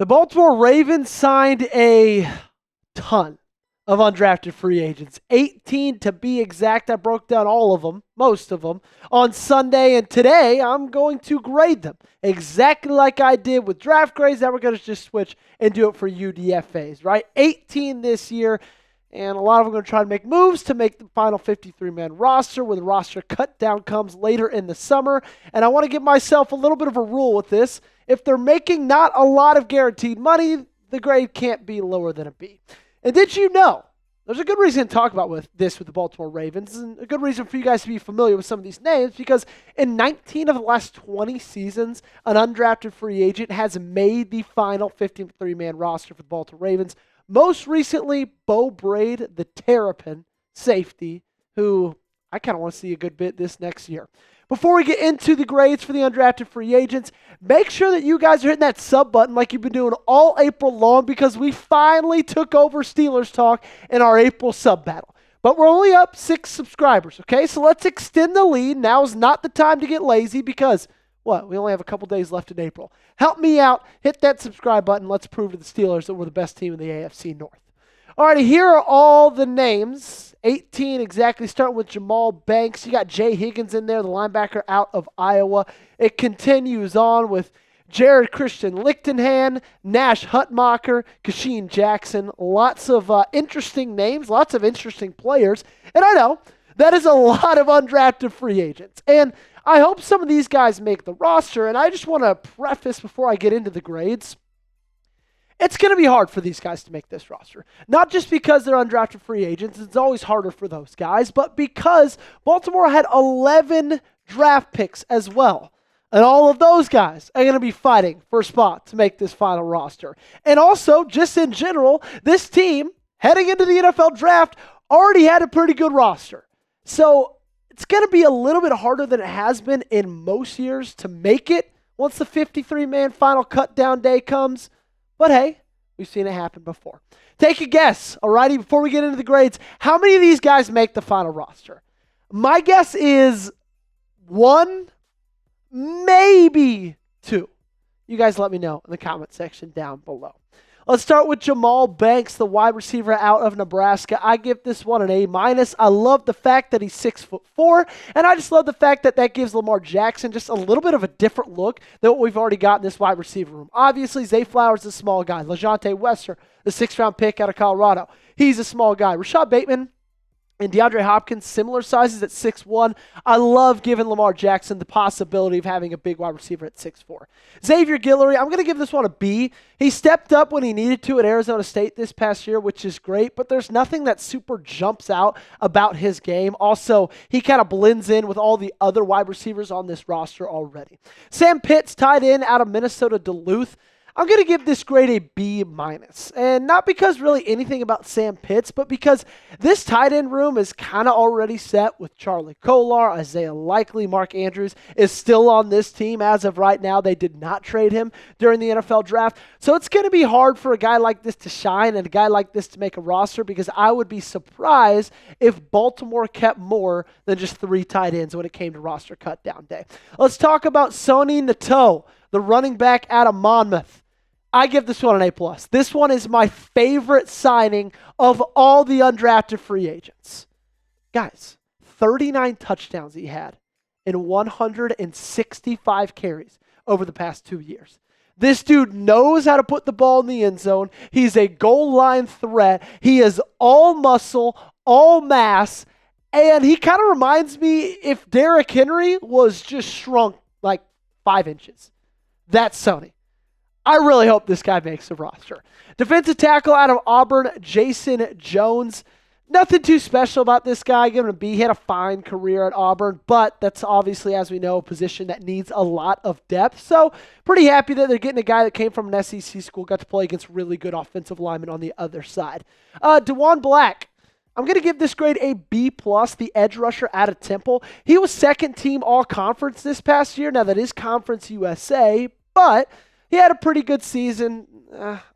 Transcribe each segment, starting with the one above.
The Baltimore Ravens signed a ton of undrafted free agents, 18 to be exact. I broke down all of them, most of them, on Sunday, and today I'm going to grade them exactly like I did with draft grades. Now we're going to just switch and do it for UDFAs, right? 18 this year, and a lot of them are going to try to make moves to make the final 53-man roster, where the roster cut down comes later in the summer. And I want to give myself a little bit of a rule with this. If they're making not a lot of guaranteed money, the grade can't be lower than a B. And did you know, there's a good reason to talk about with the Baltimore Ravens, and a good reason for you guys to be familiar with some of these names, because in 19 of the last 20 seasons, an undrafted free agent has made the final 53-man roster for the Baltimore Ravens. Most recently, Bo Braid, the Terrapin safety, who I kind of want to see a good bit this next year. Before we get into the grades for the undrafted free agents, make sure that you guys are hitting that sub button like you've been doing all April long, because we finally took over Steelers Talk in our April sub battle. But we're only up 6 subscribers, okay? So let's extend the lead. Now is not the time to get lazy, because, we only have a couple days left in April. Help me out. Hit that subscribe button. Let's prove to the Steelers that we're the best team in the AFC North. All right, here are all the names. 18 exactly, starting with Jahmal Banks. You got Jay Higgins in there, the linebacker out of Iowa. It continues on with Jared Christian Lichtenhan, Nash Hutmacher, Kashin Jackson. Lots of interesting names, lots of interesting players. And I know that is a lot of undrafted free agents. And I hope some of these guys make the roster. And I just want to preface before I get into the grades, it's going to be hard for these guys to make this roster. Not just because they're undrafted free agents. It's always harder for those guys. But because Baltimore had 11 draft picks as well. And all of those guys are going to be fighting for a spot to make this final roster. And also, just in general, this team, heading into the NFL draft, already had a pretty good roster. So it's going to be a little bit harder than it has been in most years to make it once the 53-man final cut down day comes. But hey, we've seen it happen before. Take a guess, alrighty, before we get into the grades. How many of these guys make the final roster? My guess is 1, maybe 2. You guys let me know in the comment section down below. Let's start with Jahmal Banks, the wide receiver out of Nebraska. I give this one an A-. I love the fact that he's 6'4", and I just love the fact that that gives Lamar Jackson just a little bit of a different look than what we've already got in this wide receiver room. Obviously, Zay Flowers is a small guy. LaJohntay Wester, the 6th-round pick out of Colorado, he's a small guy. Rashad Bateman and DeAndre Hopkins, similar sizes at 6'1". I love giving Lamar Jackson the possibility of having a big wide receiver at 6'4". Xavier Guillory, I'm going to give this one a B. He stepped up when he needed to at Arizona State this past year, which is great, but there's nothing that super jumps out about his game. Also, he kind of blends in with all the other wide receivers on this roster already. Sam Pitz, tight end out of Minnesota Duluth. I'm going to give this grade a B-. And not because really anything about Sam Pitz, but because this tight end room is kind of already set with Charlie Kolar, Isaiah Likely, Mark Andrews is still on this team as of right now. They did not trade him during the NFL draft. So it's going to be hard for a guy like this to shine and a guy like this to make a roster, because I would be surprised if Baltimore kept more than just 3 tight ends when it came to roster cut down day. Let's talk about Sone Ntoh, the running back out of Monmouth. I give this one an A+. This one is my favorite signing of all the undrafted free agents. Guys, 39 touchdowns he had in 165 carries over the past 2 years. This dude knows how to put the ball in the end zone. He's a goal line threat. He is all muscle, all mass, and he kind of reminds me if Derrick Henry was just shrunk like 5 inches. That's Sony. I really hope this guy makes the roster. Defensive tackle out of Auburn, Jayson Jones. Nothing too special about this guy. Give him a B. He had a fine career at Auburn, but that's obviously, as we know, a position that needs a lot of depth. So pretty happy that they're getting a guy that came from an SEC school, got to play against really good offensive linemen on the other side. Diwun Black. I'm going to give this grade a B+, the edge rusher out of Temple. He was second team all-conference this past year. Now, that is Conference USA, but he had a pretty good season.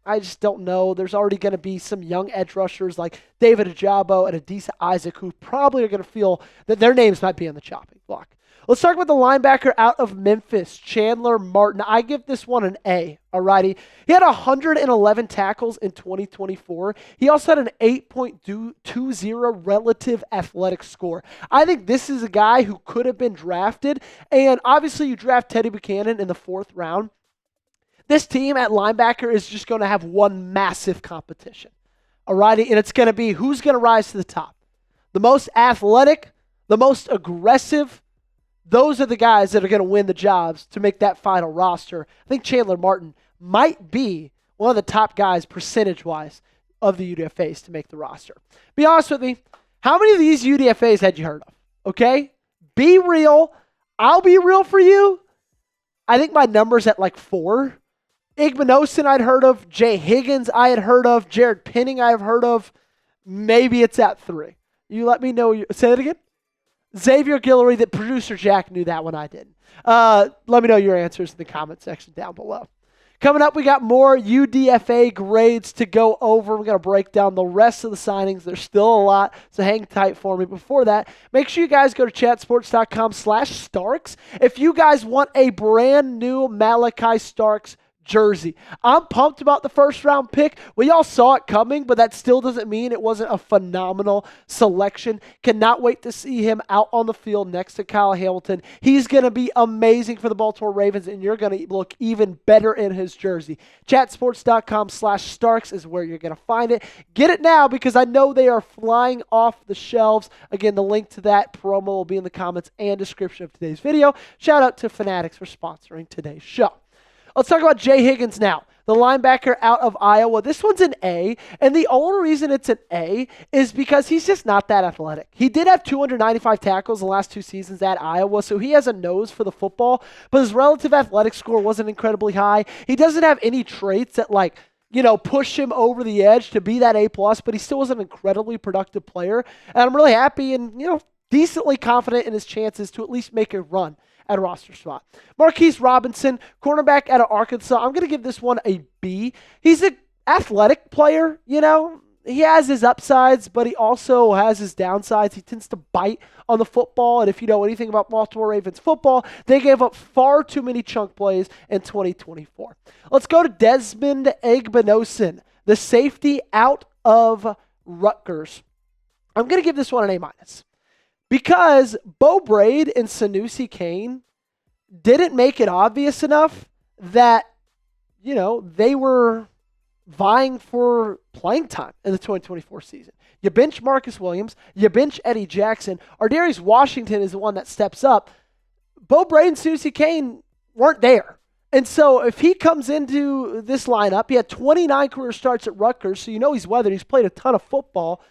I just don't know. There's already going to be some young edge rushers like David Ajabo and Adisa Isaac who probably are going to feel that their names might be on the chopping block. Let's talk about the linebacker out of Memphis, Chandler Martin. I give this one an A, alrighty. He had 111 tackles in 2024. He also had an 8.20 relative athletic score. I think this is a guy who could have been drafted, and obviously you draft Teddy Buchanan in the 4th round. This team at linebacker is just going to have one massive competition, alrighty, and it's going to be who's going to rise to the top. The most athletic, the most aggressive, those are the guys that are going to win the jobs to make that final roster. I think Chandler Martin might be one of the top guys percentage-wise of the UDFAs to make the roster. Be honest with me, how many of these UDFAs had you heard of? Okay? Be real. I'll be real for you. I think my number's at like 4. Igmanosin I'd heard of. Jay Higgins I had heard of. Jared Penning I've heard of. Maybe it's at 3. You let me know. Say that again? Xavier Guillory, that producer Jack knew that one, I didn't. Let me know your answers in the comment section down below. Coming up, we got more UDFA grades to go over. We're going to break down the rest of the signings. There's still a lot, so hang tight for me. Before that, make sure you guys go to chatsports.com/Starks if you guys want a brand new Malaki Starks jersey. I'm pumped about the 1st-round pick. We all saw it coming, but that still doesn't mean it wasn't a phenomenal selection. Cannot wait to see him out on the field next to Kyle Hamilton. He's going to be amazing for the Baltimore Ravens, and you're going to look even better in his jersey. Chatsports.com/Starks is where you're going to find it. Get it now because I know they are flying off the shelves. Again, the link to that promo will be in the comments and description of today's video. Shout out to Fanatics for sponsoring today's show. Let's talk about Jay Higgins now, the linebacker out of Iowa. This one's an A, and the only reason it's an A is because he's just not that athletic. He did have 295 tackles the last 2 seasons at Iowa, so he has a nose for the football, but his relative athletic score wasn't incredibly high. He doesn't have any traits that, push him over the edge to be that A+, but he still was an incredibly productive player, and I'm really happy and, decently confident in his chances to at least make a run at a roster spot. Marquise Robinson, cornerback out of Arkansas. I'm going to give this one a B. He's an athletic player, He has his upsides, but he also has his downsides. He tends to bite on the football, and if you know anything about Baltimore Ravens football, they gave up far too many chunk plays in 2024. Let's go to Desmond Igmanosin, the safety out of Rutgers. I'm going to give this one an A-. Because Bo Braid and Sanusi Kane didn't make it obvious enough that, they were vying for playing time in the 2024 season. You bench Marcus Williams, you bench Eddie Jackson. Ardarius Washington is the one that steps up. Bo Braid and Sanusi Kane weren't there. And so if he comes into this lineup, he had 29 career starts at Rutgers, so he's weathered. He's played a ton of football.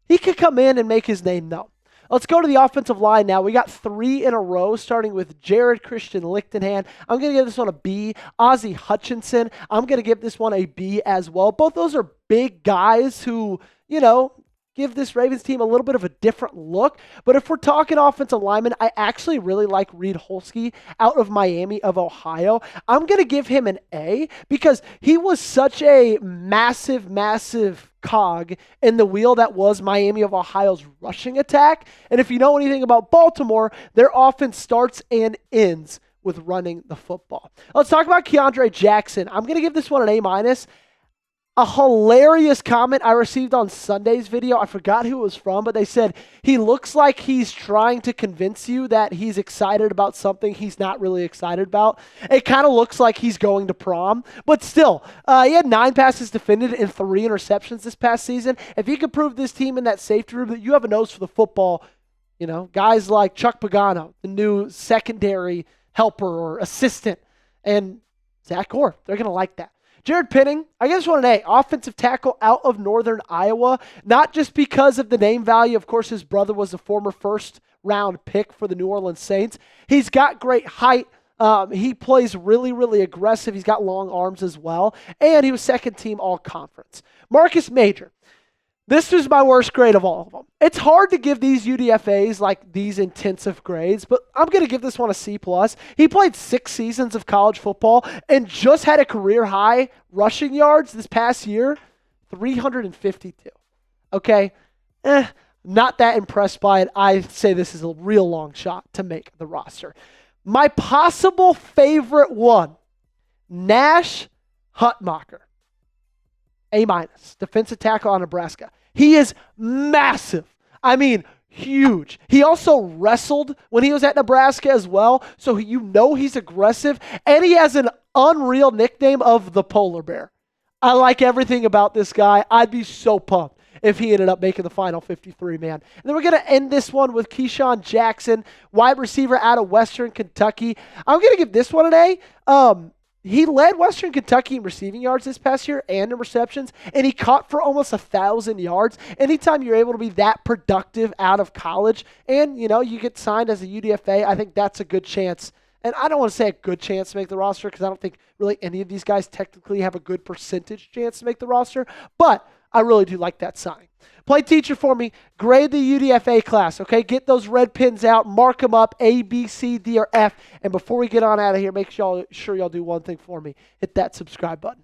He could come in and make his name known. Let's go to the offensive line now. We got 3 in a row, starting with Jared Christian Lichtenhand. I'm going to give this one a B. Ozzie Hutchinson, I'm going to give this one a B as well. Both those are big guys who, give this Ravens team a little bit of a different look. But if we're talking offensive linemen, I actually really like Reed Holsky out of Miami of Ohio. I'm going to give him an A because he was such a massive cog in the wheel that was Miami of Ohio's rushing attack. And if you know anything about Baltimore, their offense starts and ends with running the football. Let's talk about Keandre Jackson. I'm going to give this one an A-. A hilarious comment I received on Sunday's video. I forgot who it was from, but they said he looks like he's trying to convince you that he's excited about something he's not really excited about. It kind of looks like he's going to prom, but still, he had 9 passes defended and 3 interceptions this past season. If you could prove this team in that safety room that you have a nose for the football, guys like Chuck Pagano, the new secondary helper or assistant, and Zach Orr, they're going to like that. Jared Penning, I give this one an A. Offensive tackle out of Northern Iowa. Not just because of the name value. Of course, his brother was a former first-round pick for the New Orleans Saints. He's got great height. He plays really, really aggressive. He's got long arms as well. And he was second-team all-conference. Marcus Major. This was my worst grade of all of them. It's hard to give these UDFAs these intensive grades, but I'm going to give this one a C+. He played 6 seasons of college football and just had a career-high rushing yards this past year, 352. Okay? Not that impressed by it. I say this is a real long shot to make the roster. My possible favorite one, Nash Hutmacher. A-, defensive tackle on Nebraska. He is massive. I mean, huge. He also wrestled when he was at Nebraska as well, so you know he's aggressive, and he has an unreal nickname of the Polar Bear. I like everything about this guy. I'd be so pumped if he ended up making the final 53, man. And then we're going to end this one with Keyshawn Jackson, wide receiver out of Western Kentucky. I'm going to give this one an A. He led Western Kentucky in receiving yards this past year and in receptions, and he caught for almost 1,000 yards. Anytime you're able to be that productive out of college and, you get signed as a UDFA, I think that's a good chance. And I don't want to say a good chance to make the roster because I don't think really any of these guys technically have a good percentage chance to make the roster, but I really do like that sign. Play teacher for me. Grade the UDFA class, okay? Get those red pins out. Mark them up, A, B, C, D, or F. And before we get on out of here, make sure y'all do one thing for me. Hit that subscribe button.